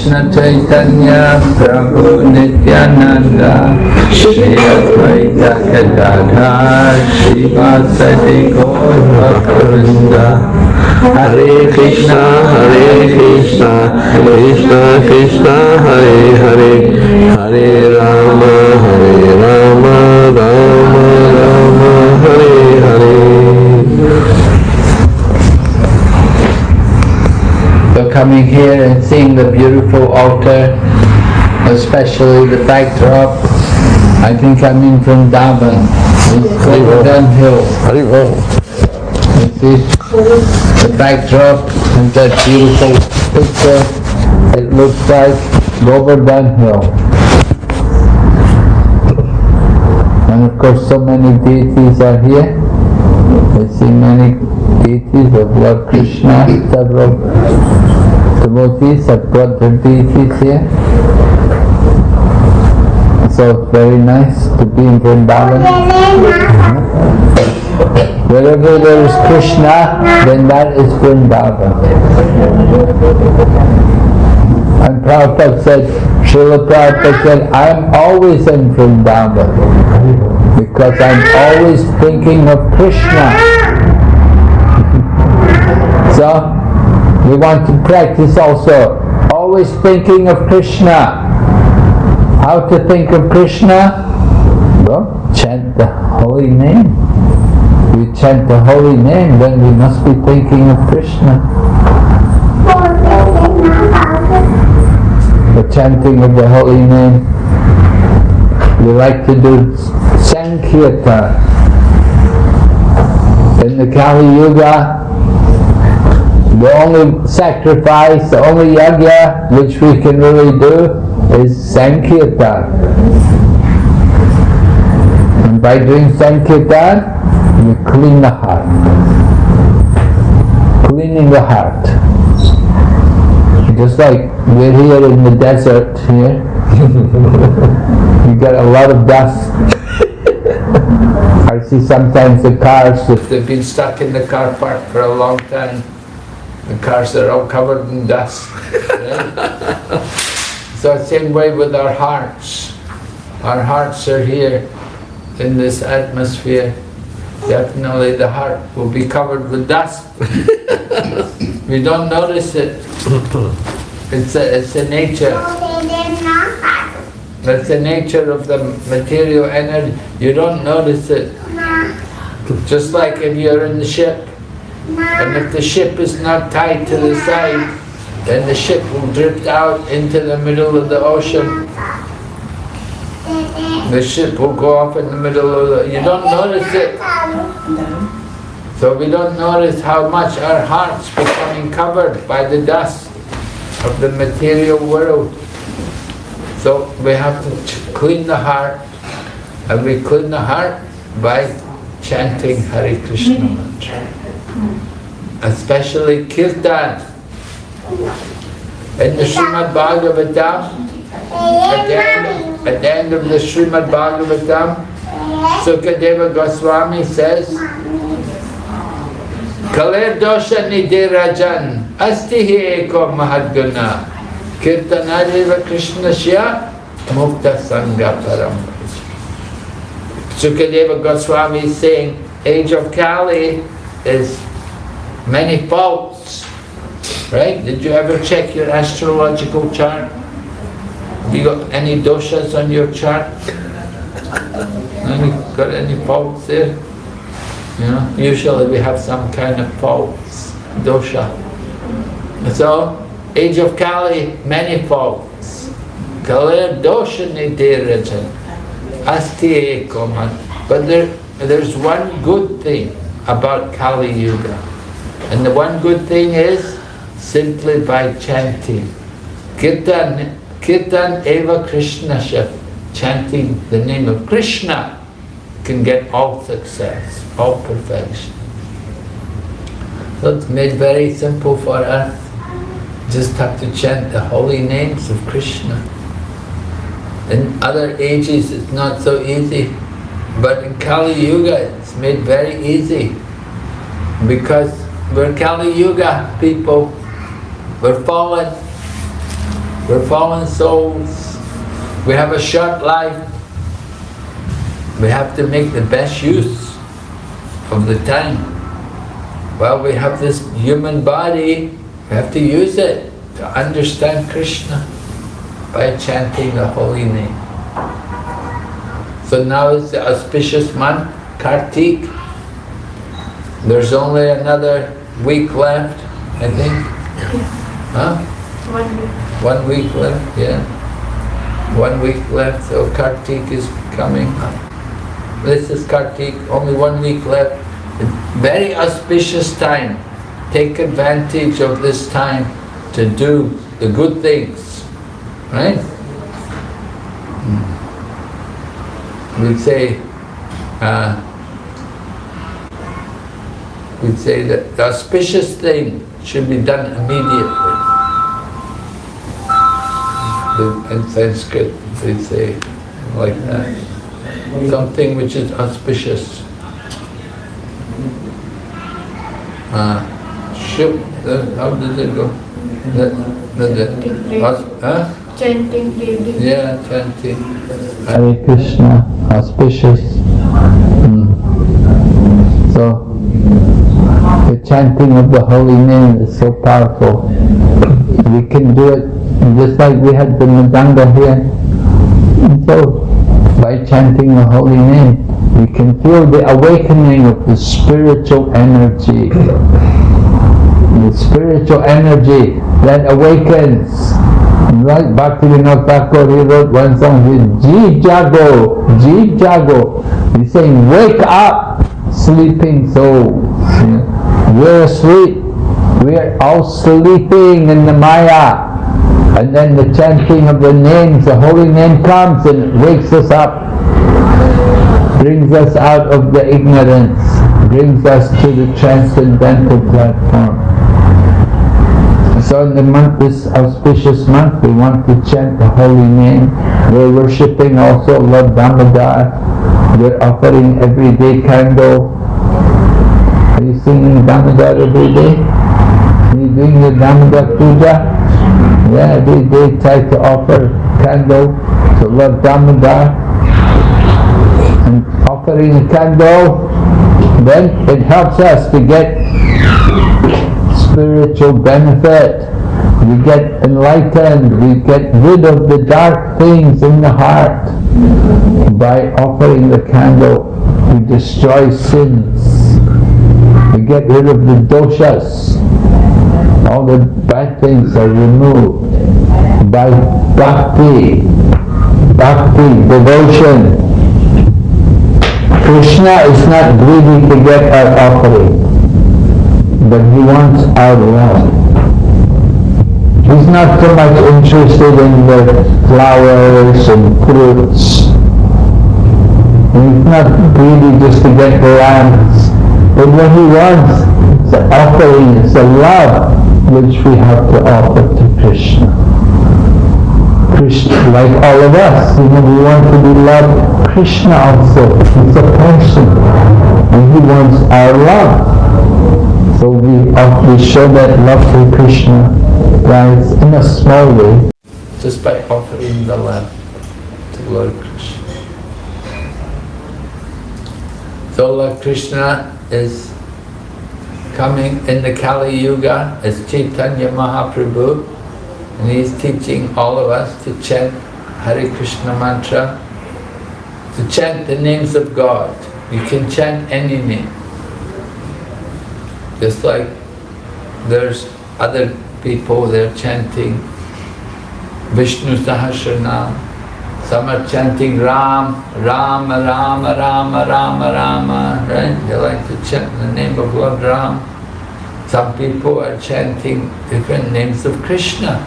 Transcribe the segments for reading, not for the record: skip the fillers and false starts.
Krishna Chaitanya Prabhu Nityananda Shri Advaita Gadadhar Srivasadi Gaur Bhaktavinda Hare Krishna Krishna Krishna Hare Hare Hare Rama Rama Rama Hare Hare. So coming here and seeing the beautiful altar, especially the backdrop, I think I'm in Vrindavan. It's Govardhan Hill. You see the backdrop and that beautiful picture. It looks like Govardhan Hill. And of course so many deities are here. I see many deities of Lord Krishna, several devotees have brought their deities here. So it's very nice to be in Vrindavan. Wherever there is Krishna, then that is Vrindavan. And Prabhupada said, Srila Prabhupada said, I'm always in Vrindavan because I'm always thinking of Krishna. So, we want to practice also, always thinking of Krishna. How to think of Krishna? Well, chant the holy name. We chant the holy name, then we must be thinking of Krishna. The chanting of the holy name. We like to do Sankirtan. In the Kali Yuga, the only sacrifice, the only yajna which we can really do is Sankirtan. And by doing Sankirtan, we clean the heart. Cleaning the heart. Just like we're here in the desert here, you get a lot of dust. I see sometimes the cars, if they've been stuck in the car park for a long time, the cars are all covered in dust. Right? So same way with our hearts. Our hearts are here in this atmosphere. Definitely the heart will be covered with dust. We don't notice it. It's a nature. That's the nature of the material energy. You don't notice it. Just like if you're in the ship, and if the ship is not tied to the side, then the ship will drift out into the middle of the ocean. The ship will go off in the middle of the... You don't notice it. So we don't notice how much our heart's becoming covered by the dust of the material world. So we have to clean the heart, and we clean the heart by chanting Hare Krishna mantra. Especially Kirtan. In the Srimad Bhagavatam, at the end of the Srimad Bhagavatam, Sukadeva Goswami says, Kaler dosha nidirajan astihi eko mahadguna kirtanareva krishnasya mukta sangha param. Sukadeva Goswami is saying, age of Kali is many faults, right? Did you ever check your astrological chart? Have you got any doshas on your chart? Got any faults there? You know, usually we have some kind of faults, dosha. So, age of Kali, many faults. Kaler dosha nidirajan, asti ekoman. But there's one good thing about Kali Yuga. And the one good thing is simply by chanting. Kirtan eva Krishnasya, chanting the name of Krishna can get all success, all perfection. So it's made very simple for us. Just have to chant the holy names of Krishna. In other ages it's not so easy, but in Kali Yuga it's made very easy because we're Kali Yuga people, we're fallen. We're fallen souls. We have a short life. We have to make the best use of the time. Well, we have this human body, we have to use it to understand Krishna by chanting the holy name. So now is the auspicious month, Kartik. There's only another week left, I think. Huh? 1 week. 1 week left, yeah. 1 week left, so Kartik is coming up. This is Kartik, only 1 week left. Very auspicious time. Take advantage of this time to do the good things, right? We'd say that the auspicious thing should be done immediately. In Sanskrit, they say like that. Something which is auspicious. How does it go? Chanting daily. Yeah, chanting. Hare Krishna, auspicious. So, the chanting of the holy name is so powerful. We can do it just like we had the Madanga here. So, by chanting the holy name, we can feel the awakening of the spiritual energy. The spiritual energy that awakens. Right, Bhaktivinoda Thakur, he wrote one song, Jeev Jago, Jeev Jago. He's saying, wake up, sleeping souls. We're asleep. We're all sleeping in the Maya. And then the chanting of the names, the holy name comes and it wakes us up. Brings us out of the ignorance. Brings us to the transcendental platform. So in the month, this auspicious month, we want to chant the holy name. We're worshipping also Lord Damodar. We're offering everyday candle. Are you singing Damodar every day? Are you doing the Damodar puja? Yeah, every day try to offer candle to Lord Damodar. And offering a candle, then it helps us to get spiritual benefit. We get enlightened, we get rid of the dark things in the heart. By offering the candle, we destroy sins. We get rid of the doshas. All the bad things are removed. By bhakti, devotion. Krishna is not greedy to get our offering, but he wants our love. He's not so much interested in the flowers and fruits. He's not greedy just to get the lambs. But what he wants is the offering, it's the love which we have to offer to Krishna. Krishna, like all of us, we want to be loved. Krishna also, he's a person, and he wants our love. So we show that love to Krishna, guys, in a small way. Just by offering the love to Lord Krishna. So Lord Krishna is coming in the Kali Yuga as Chaitanya Mahaprabhu, and he's teaching all of us to chant Hare Krishna mantra, to chant the names of God. You can chant any name. Just like there's other people, they're chanting Vishnu Sahasranam. Some are chanting Ram, Rama, Rama, Rama, Rama, Rama, right? They like to chant the name of Lord Ram. Some people are chanting different names of Krishna.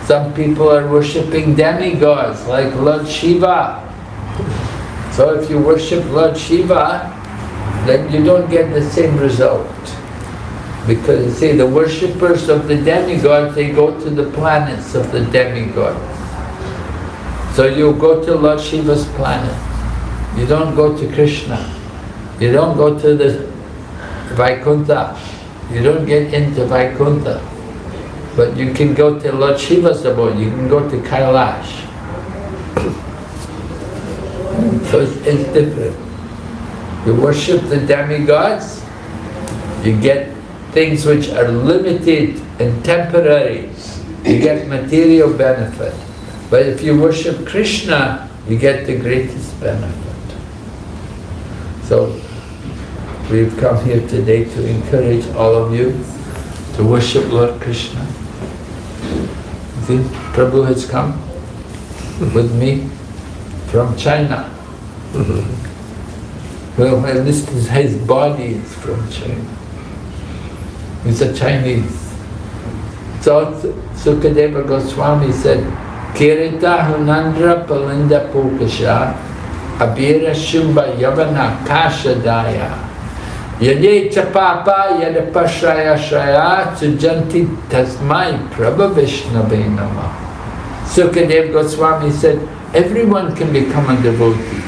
Some people are worshipping demigods like Lord Shiva. So if you worship Lord Shiva, then you don't get the same result. Because you see, the worshippers of the demigods, they go to the planets of the demigods. So you go to Lord Shiva's planet. You don't go to Krishna. You don't go to the Vaikuntha. You don't get into Vaikuntha. But you can go to Lord Shiva's abode, you can go to Kailash. So it's different. You worship the demigods, you get things which are limited and temporary. You get material benefit. But if you worship Krishna, you get the greatest benefit. So we've come here today to encourage all of you to worship Lord Krishna. See, Prabhu has come with me from China. Well, at least his body is from China. He's a Chinese. So Sukadeva Goswami said, Kirita Hunandra Palinda Pukasha Abira Shumba Yavana Kashadaya Yade Chapapa Yadapashraya Shraya Sujanti Tasmai Prabha Vishnave Namah. Sukadeva Goswami said, everyone can become a devotee.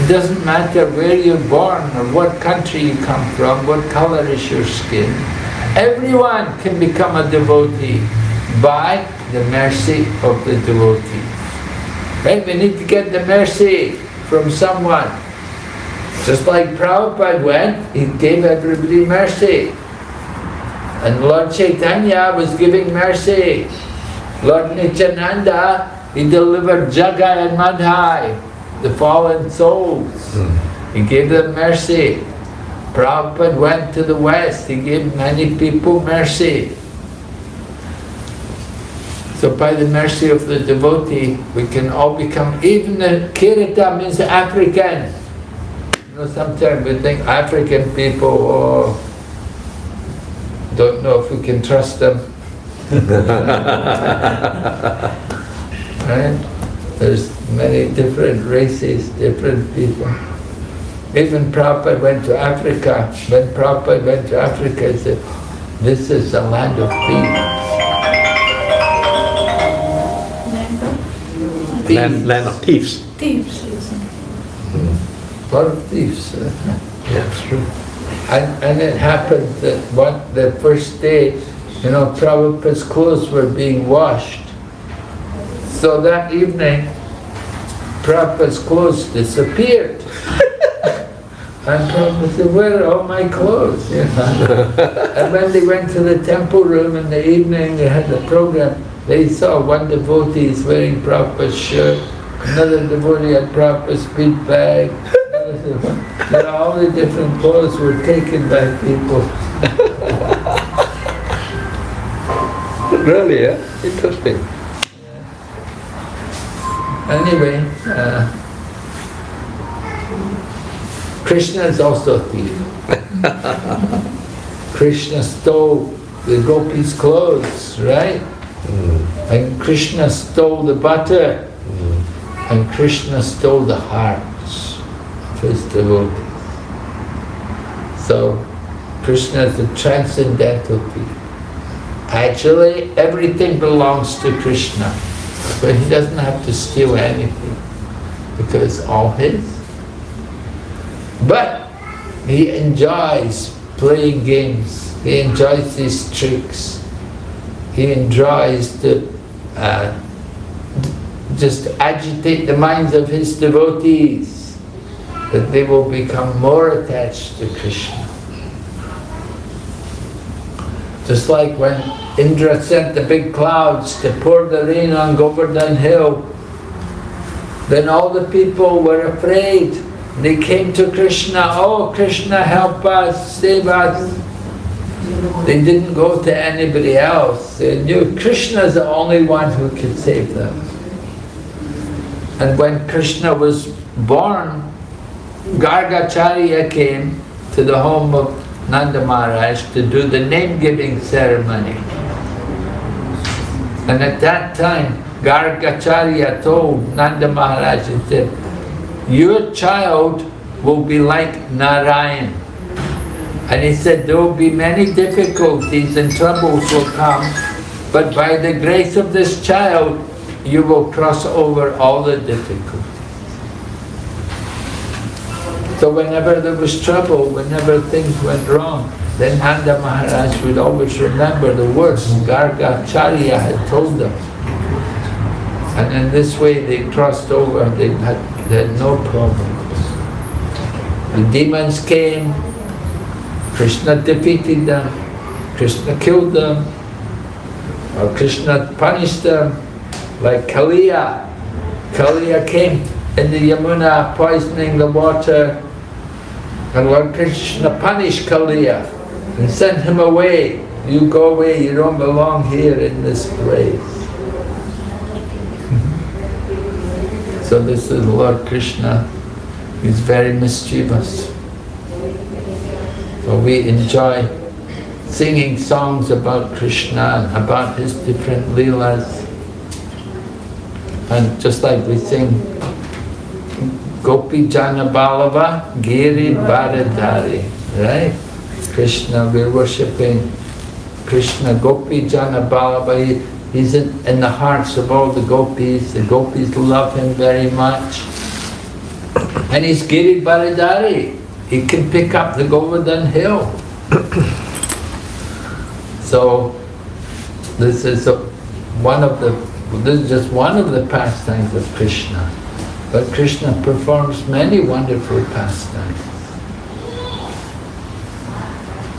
It doesn't matter where you're born or what country you come from, what color is your skin. Everyone can become a devotee by the mercy of the devotee. Right? We need to get the mercy from someone. Just like Prabhupada went, he gave everybody mercy. And Lord Chaitanya was giving mercy. Lord Nityananda, he delivered Jagai and Madhai, the fallen souls. He gave them mercy. Prabhupada went to the West, he gave many people mercy. So by the mercy of the devotee, we can all become, even the Kirita means African. You know, sometimes we think African people, oh, don't know if we can trust them. Right? There's many different races, different people. Even Prabhupada went to Africa. When Prabhupada went to Africa, he said, this is the land of thieves. Land of thieves. Thieves, yes. A lot of thieves. Yeah, that's true. And it happened that the first day, you know, Prabhupada's clothes were being washed. So that evening, Prabhupada's clothes disappeared. And Prabhupada said, where are all my clothes? You know? And when they went to the temple room in the evening, they had the program, they saw one devotee is wearing Prabhupada's shirt, another devotee had Prabhupada's bead bag, all the different clothes were taken by people. Really, yeah? Interesting. Anyway, Krishna is also a thief. Krishna stole the gopis' clothes, right? And Krishna stole the butter. And Krishna stole the hearts of his devotees. So, Krishna is a transcendental thief. Actually, everything belongs to Krishna. But he doesn't have to steal anything, because it's all his. But he enjoys playing games. He enjoys these tricks. He enjoys to just agitate the minds of his devotees, that they will become more attached to Krishna. Just like when Indra sent the big clouds to pour the rain on Govardhan Hill, then all the people were afraid. They came to Krishna, oh Krishna, help us, save us. They didn't go to anybody else. They knew Krishna is the only one who could save them. And when Krishna was born, Gargacharya came to the home of Nanda Maharaj to do the name-giving ceremony. And at that time, Gargacharya told Nanda Maharaj, he said, your child will be like Narayan. And he said, there will be many difficulties and troubles will come, but by the grace of this child, you will cross over all the difficulties. So whenever there was trouble, whenever things went wrong, then Nanda Maharaj would always remember the words Gargacharya had told them. And in this way they crossed over, they had no problems. The demons came, Krishna defeated them, Krishna killed them, or Krishna punished them, like Kaliya. Kaliya came in the Yamuna poisoning the water, and Lord Krishna punished Kaliya and sent him away. You go away, you don't belong here in this place. So this is Lord Krishna. He's very mischievous. So we enjoy singing songs about Krishna and about his different leelas. And just like we sing Gopi Jana Balava Giri Bharadhari, right? Krishna, we're worshipping Krishna, Gopi Jana Balava. He's in the hearts of all the gopis. The gopis love him very much. And he's Giri Bharadhari. He can pick up the Govardhan hill. So this is just one of the pastimes of Krishna. But Krishna performs many wonderful pastimes.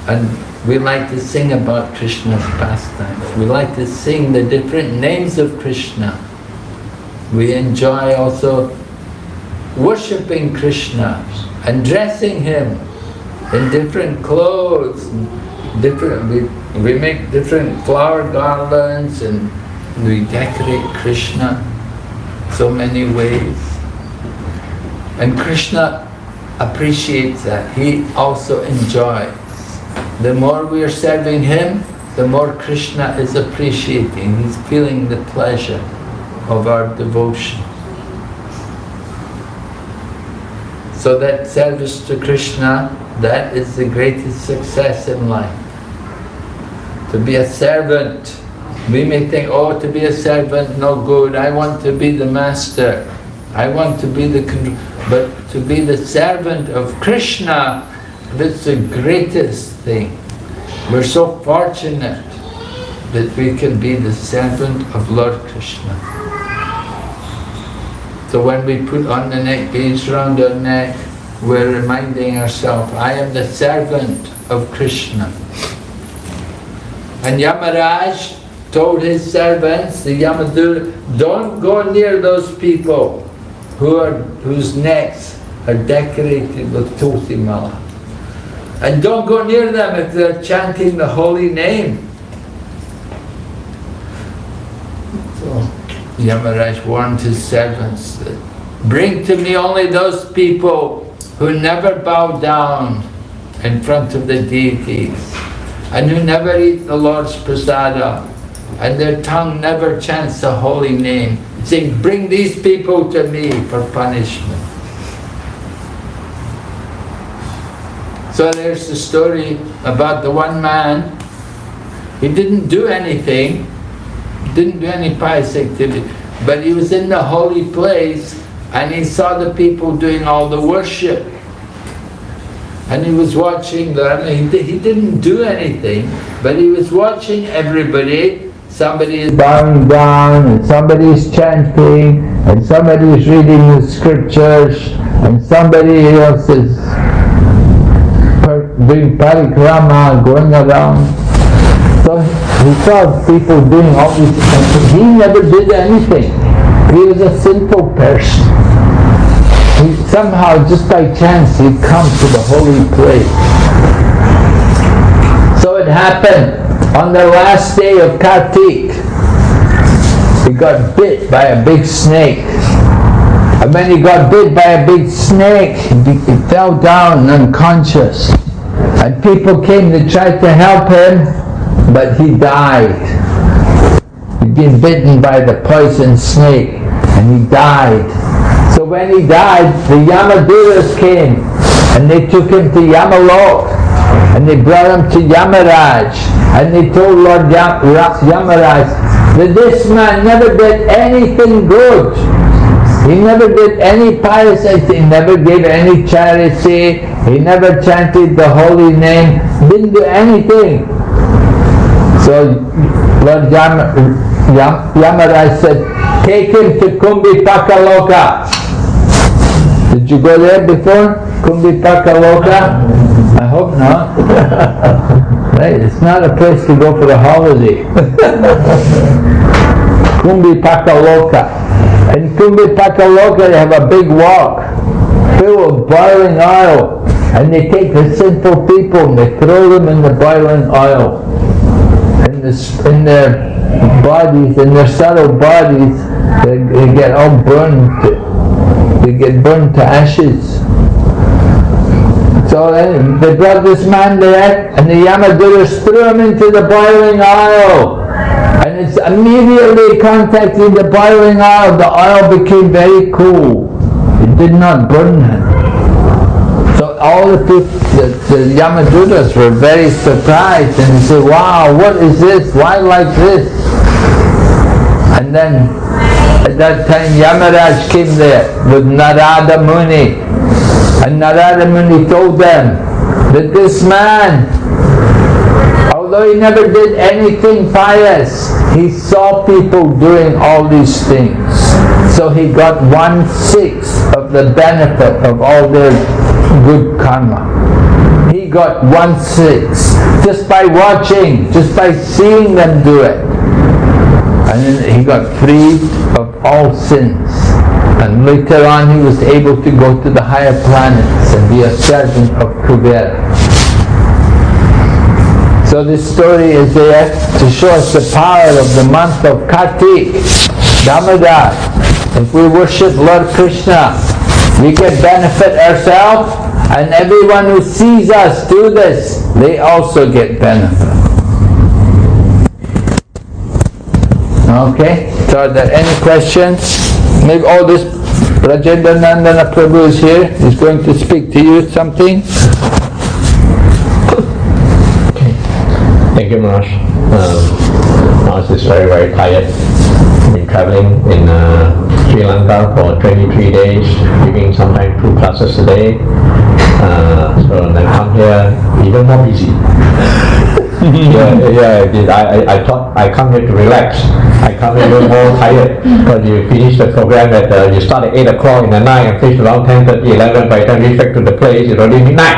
And we like to sing about Krishna's pastimes. We like to sing the different names of Krishna. We enjoy also worshipping Krishna and dressing him in different clothes. We make different flower garlands and we decorate Krishna so many ways. And Krishna appreciates that. He also enjoys. The more we are serving him, the more Krishna is appreciating. He's feeling the pleasure of our devotion. So that service to Krishna, that is the greatest success in life. To be a servant. We may think, oh, to be a servant, no good. I want to be the master. I want to be but to be the servant of Krishna, that's the greatest thing. We're so fortunate that we can be the servant of Lord Krishna. So when we put on the neck beads round our neck, we're reminding ourselves, I am the servant of Krishna. And Yamaraj told his servants, the Yamadura, don't go near those people whose necks are decorated with tulsi mala. And don't go near them if they're chanting the holy name. So Yamaraj warned his servants that bring to me only those people who never bow down in front of the deities and who never eat the Lord's prasada and their tongue never chants the holy name, saying, bring these people to me for punishment. So there's the story about the one man. He didn't do anything, didn't do any pious activity, but he was in the holy place and he saw the people doing all the worship. And he was watching them. He didn't do anything, but he was watching everybody. Somebody is bowing down, and somebody is chanting, and somebody is reading the scriptures, and somebody else is doing parikrama, going around. So he saw people doing all these things. He never did anything. He was a sinful person. He somehow, just by chance, he'd come to the holy place. So it happened. On the last day of Kartik, he got bit by a big snake. And when he got bit by a big snake, he fell down unconscious. And people came to try to help him, but he died. He'd been bitten by the poison snake, and he died. So when he died, the Yamaduras came, and they took him to Yamalok, and they brought him to Yamaraj, and they told Lord Yamaraj that this man never did anything good. He never did any pious activity, he never gave any charity, he never chanted the holy name, didn't do anything. So Lord Yamaraj said, take him to Kumbhipakaloka. Did you go there before? Kumbhipakaloka? I hope not. Right? It's not a place to go for a holiday. Kumbhipakaloka. In Kumbhipakaloka they have a big wok full of boiling oil, and they take the sinful people and they throw them in the boiling oil. In their bodies, in their subtle bodies, they get all burned. They get burned to ashes. So they brought this man there, and the Yamadutas threw him into the boiling oil. And it's immediately contacting the boiling oil, the oil became very cool. It did not burn him. So all the people, the Yamadutas were very surprised, and they said, wow, what is this? Why like this? And then at that time Yamaraj came there with Narada Muni, and Narada Muni told them that this man, although he never did anything pious, he saw people doing all these things. So he got 1/6 of the benefit of all their good karma. He got 1/6 just by watching, just by seeing them do it. And then he got freed of all sins. And later on he was able to go to the higher planets and be a servant of Kubera. So this story is there to show us the power of the month of Kartik, Damodar. If we worship Lord Krishna, we get benefit ourselves, and everyone who sees us do this, they also get benefit. Okay, so are there any questions? Maybe all this Rajendra Nandana Prabhu is here. He's going to speak to you something. Thank you, Maharaj. Maharaj is very, very tired. Been traveling in Sri Lanka for 23 days, giving sometimes 2 classes a day. So then come here, even more busy. I thought I come here to relax. I come here a little more tired. But you finish the program at, you start at 8 o'clock in the night and finish around 10:30, 11. By the time we get back to the place, it's already midnight.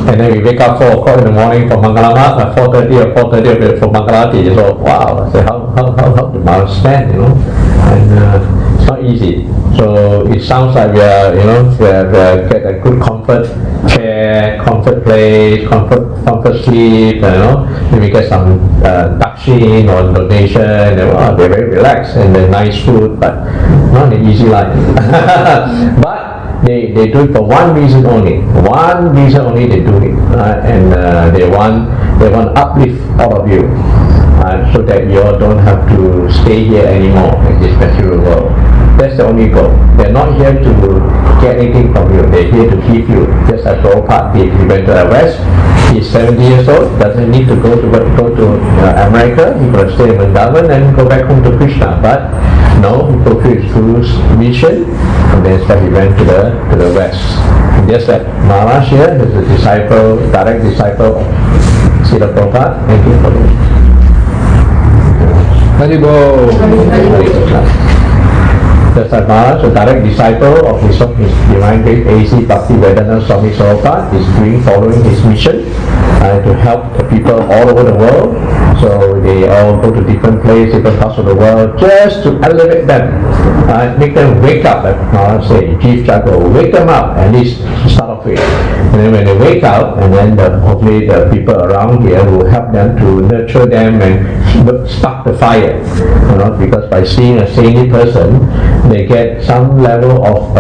And then we wake up 4 o'clock in the morning for Mangalama, 4:30 for Mangalati. So wow, I said, how the Maharaj stand, you know? And it's not easy. So it sounds like we are, you know, we get a good comfort chair, comfort place, comfort sleep, you know. Then we get some dakshin or donation, and wow, they're very relaxed, and then nice food, but not an easy life. But they do it for one reason only. One reason only they do it, and they want uplift all of you, so that you all don't have to stay here anymore in this material world. That's the only goal. They're not here to get anything from you. They're here to give you. Just as Prabhupada did. He went to the West. He's 70 years old. Doesn't need to go to America. He could stay in Vrindavan and go back home to Krishna. But no, he fulfilled his mission, and then he went to the West. And just like Maharaj here is a disciple, direct disciple of Srila Prabhupada. Thank you for this. Haribol. Just like Maharaj, a direct disciple of His Divine Grace A.C. Bhaktivedanta Swami Prabhupada, is following his mission to help the people all over the world. So they all go to different places, different parts of the world, just to elevate them, make them wake up, like Maharaj say, Chief Jago, wake them up, at least start off with. And then when they wake up, and then hopefully the people around here will help them to nurture them and spark the fire. You know, because by seeing a saintly person, they get some level of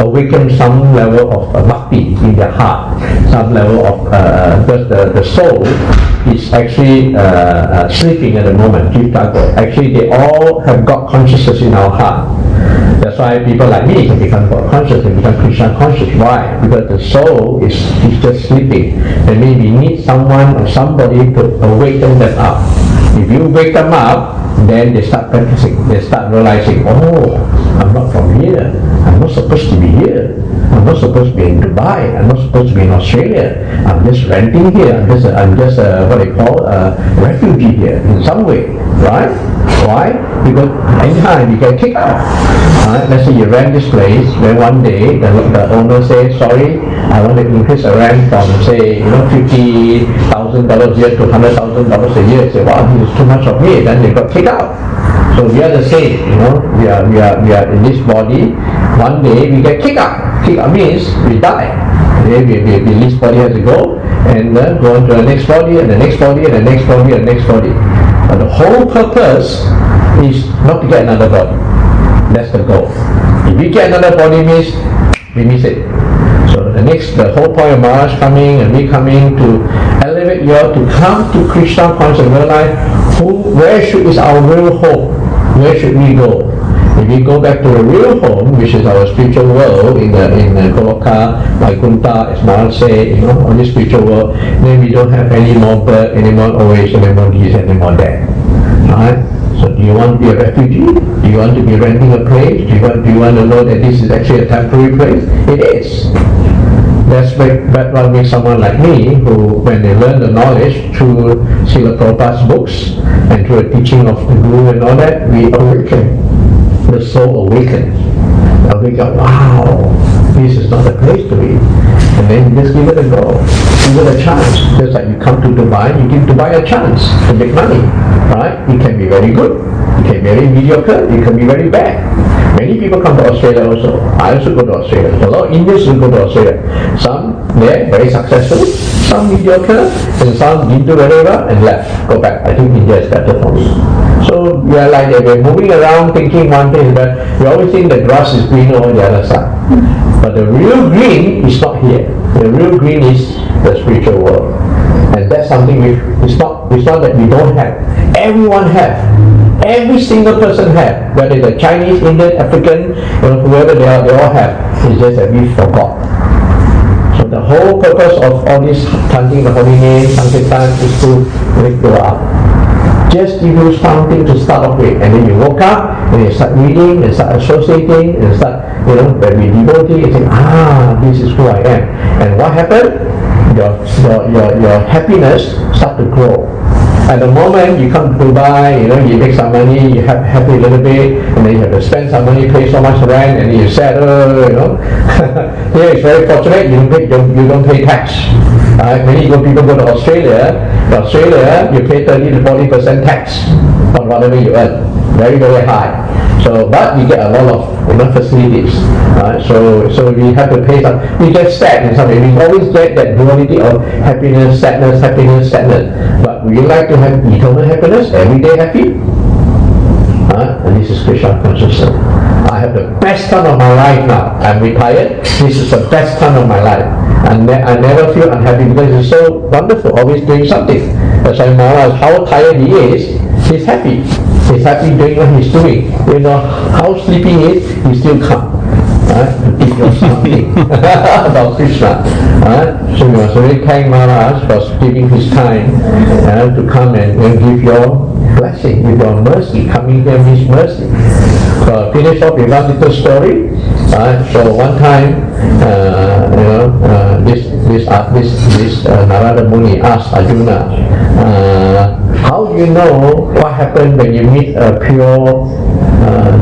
awaken some level of bhakti in their heart, some level of because the soul is actually sleeping at the moment. Actually, they all have got consciousness in our heart. That's why people like me can become God conscious and become Krishna conscious. Why? Because the soul is just sleeping, and maybe we need someone or somebody to awaken them up. If you wake them up, then they start practicing. They start realizing, oh, I'm not from here. I'm not supposed to be here. I'm not supposed to be in Dubai. I'm not supposed to be in Australia. I'm just renting here. I'm just what they call a refugee here in some way, right? Why? Because anytime you get kicked out. Let's say you rent this place, then one day the owner says, sorry, I want to increase the rent from say $50,000 a year to $100,000 a year. You say, wow, this is too much of me. Then they got kicked out. So we are the same, we are in this body. One day we get kicked out. Kicked out means we die. Then this body has to go and go on to the next body and the next body and the next body and the next body. But the whole purpose is not to get another body. That's the goal. If we get another body means we miss it. So the whole point of Maharaj coming and we coming to elevate you all to come to Krishna conscious real life. Where is our real home? Where should we go? If we go back to the real home, which is our spiritual world in Goloka, Vaikuntha, as Maharaj say, on this spiritual world, then we don't have any more birth, any more old age, any more disease, any more death. Right? So do you want to be a refugee? Do you want to be renting a place? Do you want to know that this is actually a temporary place? It is. That's what makes someone like me, who when they learn the knowledge through Srila Prabhupada's books and through the teaching of the Guru and all that, we awaken. The soul awakens. And we go, wow, this is not the place to be. And then you just give it a go. Give it a chance. Just like you come to Dubai, you give Dubai a chance to make money. Right? It can be very good. It can be very mediocre. It can be very bad. Many people come to Australia also. I also go to Australia. A lot of Indians will go to Australia. Some there, very successful. Some mediocre. And some didn't do very well and left. Go back. I think India is better for me. So we are like that. We're moving around thinking one thing, but we always think the grass is greener on the other side. But the real green is not here. The real green is the spiritual world. And that's something it's not that we don't have. Everyone have. Every single person have. Whether it's a Chinese, Indian, African, whoever they are, they all have. It's just that we forgot. So the whole purpose of all this chanting the holy name, Sankirtan, is to wake you up. Just give you something to start off with, and then you woke up and you start reading and start associating and start, when we devotee, you think, this is who I am. And what happened? Your happiness start to grow. At the moment you come to Dubai, you make some money, you have happy a little bit, and then you have to spend some money, pay so much rent, and then you settle, Here it's very fortunate, you don't pay tax. Many people go to Australia. In Australia, you pay 30 to 40% tax on whatever you earn. Very, very high. So, but you get a lot of facilities. So we have to pay some. We get sad in some way. We always get that duality of happiness, sadness, happiness, sadness. But we like to have eternal happiness, every day happy. And this is Krishna consciousness. I have the best time of my life now. I'm retired. This is the best time of my life. And I never feel unhappy because it's so wonderful, always doing something. That's why Maharaj, how tired he is, he's happy. He's happy doing what he's doing. How sleepy he is, he still come. To teach you something about Krishna. So we must really thank Maharaj for giving his time to come and give your blessing, with your mercy. Coming here means mercy. So finish off with one little story. So one time, this Narada Muni asked Arjuna, how do you know what happened when you meet a pure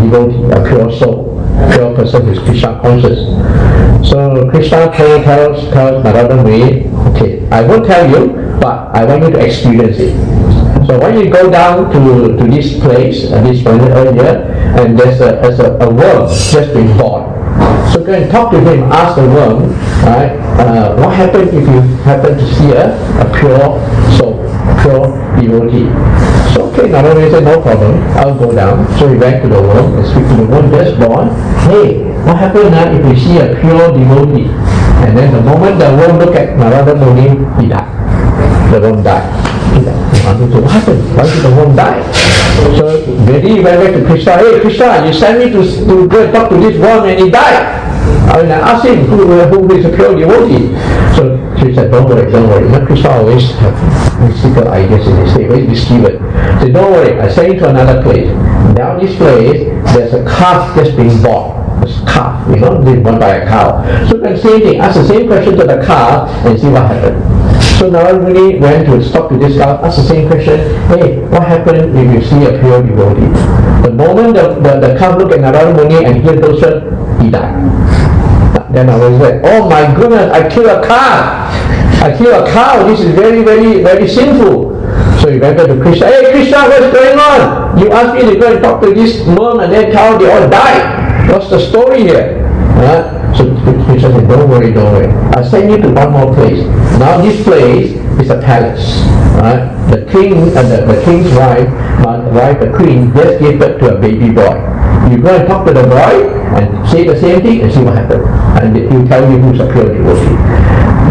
devotee, a pure soul, pure person who is Krishna conscious? So Krishna tells Narada Muni, okay, I won't tell you, but I want you to experience it. So when you go down to this place, this planet earlier, and there's a worm just been born. So go and talk to him, ask the worm, right? What happens if you happen to see a pure soul, pure devotee? So okay, Narada said, no problem, I'll go down. So he went to the worm and speak to the worm just born. Hey, what happens if you see a pure devotee? And then the moment the worm looked at Narada Muni, he died. The worm died. What happened? Why did the worm die? So then he went back to Krishna. Hey Krishna, you sent me to go and talk to this worm and he died. I asked him who is a pure devotee. So she said, don't worry. Krishna always have mystical ideas in his head, very mischievous. Say, don't worry, I send you to another place. Now this place, there's a calf just being bought. This calf, being born by a cow. So the same thing, ask the same question to the calf and see what happened. So Narada Muni went to talk to this calf, ask the same question, hey, what happened if you see a pure devotee? The moment the calf looked at Narada Muni and heard those words, he died. Then I was like, oh my goodness, I killed a calf. I killed a cow. This is very, very, very sinful. So he went back to Krishna. Hey Krishna, what's going on? You asked me to go and talk to this mom and that cow, they all died. What's the story here? So Krishna said, don't worry, don't worry. I'll send you to one more place. Now this place is a palace. The king and the king's wife, the queen, just gave birth to a baby boy. You go and talk to the boy and say the same thing and see what happens. And he'll tell you who's a pure devotee.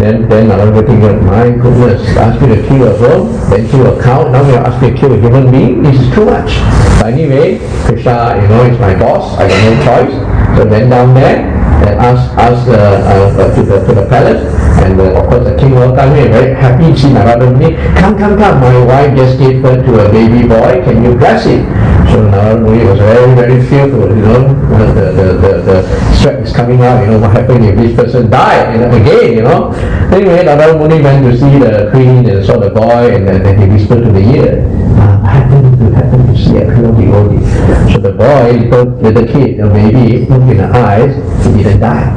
Then another thing, my goodness, ask me to kill a worm, then kill a cow, now you're asking me to kill a human being? This is too much. But anyway, Krishna, is my boss, I got no choice. So went down there and asked to the palace, and of course the king welcomed me, very happy to see Narada Muni. Come, my wife just gave birth to a baby boy, can you bless him? So Narada Muni was very, very fearful, the sweat is coming out, what happened if this person died, again, Anyway, Narada Muni went to see the queen and saw the boy, and then he whispered to the ear, I happened to see a pure devotee. So the boy, the kid, the baby, looked in the eyes, he didn't die.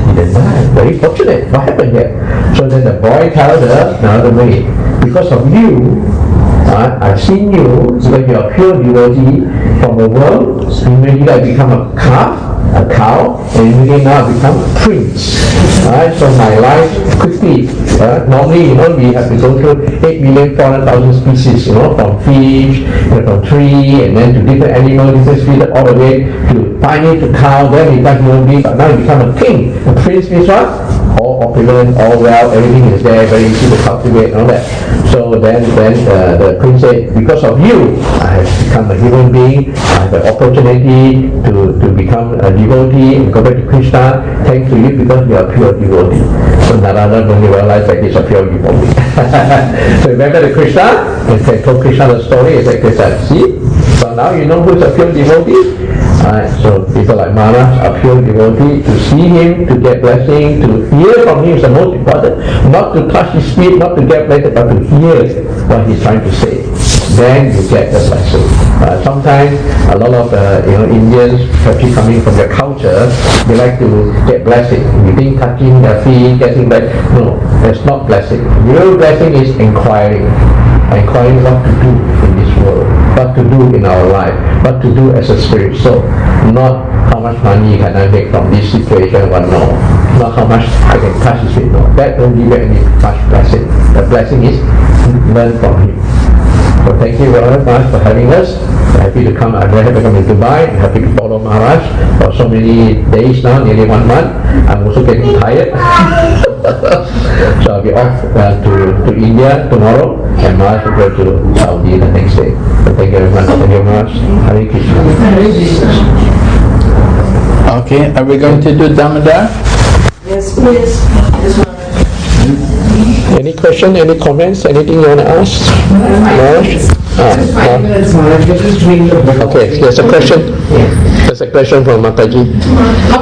He didn't die. Very fortunate. What happened here? So then the boy tells her, Narada Muni, because of you, I've seen you, when you're a pure devotee from the world, immediately I become a calf, a cow, and immediately now I become a prince. So my life quickly, normally, we have to go through 8,400,000 species, from fish, from tree, and then to different animals, different species, all the way to finally to cow, then we become human being, but now you become a king. A prince means what? All opulent, all well, everything is there, very easy to cultivate, and all that. So then the prince said, because of you, I have become a human being, I have the opportunity to become a devotee, and go back to Krishna, thanks to you because you are a pure devotee. So Narada Muni realized that he's a pure devotee. So he went back to Krishna, and told Krishna the story, he said, Krishna, see, so now you know who's a pure devotee? So people like Maharaj, a pure devotee, to see him, to get blessing, to hear from him is the most important. Not to touch his feet, not to get blessed, but to hear what he's trying to say. Then you get the blessing. Sometimes a lot of Indians, especially coming from their culture, they like to get blessing. You think touching their feet, getting blessed. No, that's not blessing. Real blessing is inquiring what to do in this world, what to do in our life, what to do as a spirit soul, not how much money can I make from this situation, what no, not how much I can touch this with, no, that don't give you any much blessing. The blessing is learn from him. So thank you very much for having us. I'm happy to come. I'm very happy to come to Dubai. I'm happy to follow Maharaj for so many days now, nearly 1 month. I'm also getting tired. So I'll be off to India tomorrow, and Maharaj will go to Saudi the next day. So thank you very much. Thank you, Maharaj. Hare Krishna. Okay, are we going to do Damodar? Yes, please. Yes, Maharaj. Any question, any comments, anything you want to ask? Okay, there's a question. There's a question from Mataji.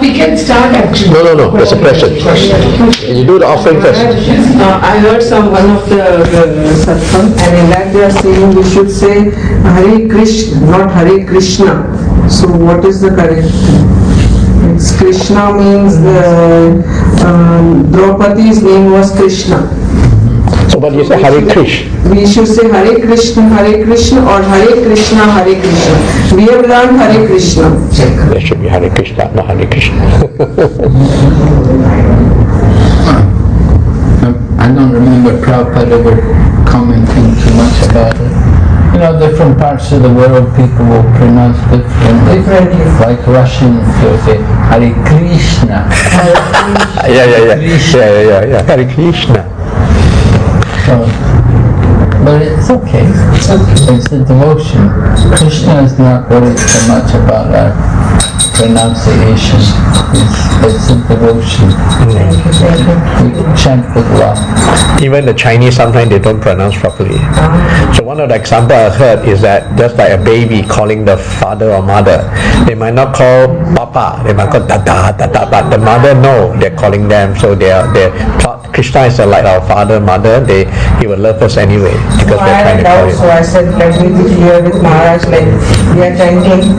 We can start actually. No, there's a question. You do the offering first. I heard one of the satsang, and in that they are saying we should say Hare Krishna, not Hare Krishna. So what is the correct? Krishna means Draupadi's name was Krishna. So what do you say, Hare Krishna? We should say Hare Krishna or Hare Krishna, Hare Krishna. We have learned Hare Krishna. There should be Hare Krishna, not Hare Krishna. I don't remember Prabhupada ever commenting too much about it. Different parts of the world people will pronounce differently. Like Russians, they'll say Hare Krishna. Yeah. Hare Krishna. So, but it's okay. It's a devotion. Krishna is not worried so much about our pronunciation. It's a devotion. We chant with love. Even the Chinese, sometimes they don't pronounce properly. So one of the examples I heard is that just like a baby calling the father or mother, they might not call Papa, they might call Dada, Dada, but the mother know they're calling them. So they're Krishna is like our father, mother. He will love us anyway because we're trying to call him. So I said, let me be clear with Maharaj, like we are chanting.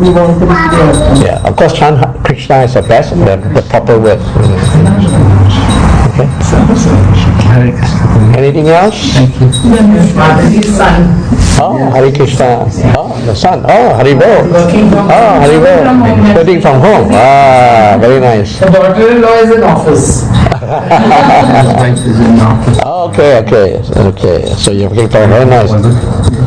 We want to be clear. Yeah, of course, chant Krishna is the best, the proper word. Okay. Anything else? Thank you. His son. Oh, Hare Krishna. Oh, the son. Oh, Haribol. Oh, Haribol. Working from home. Ah, very nice. The daughter-in-law is in office. His wife is in office. Oh, okay. So you're working from home. Very nice.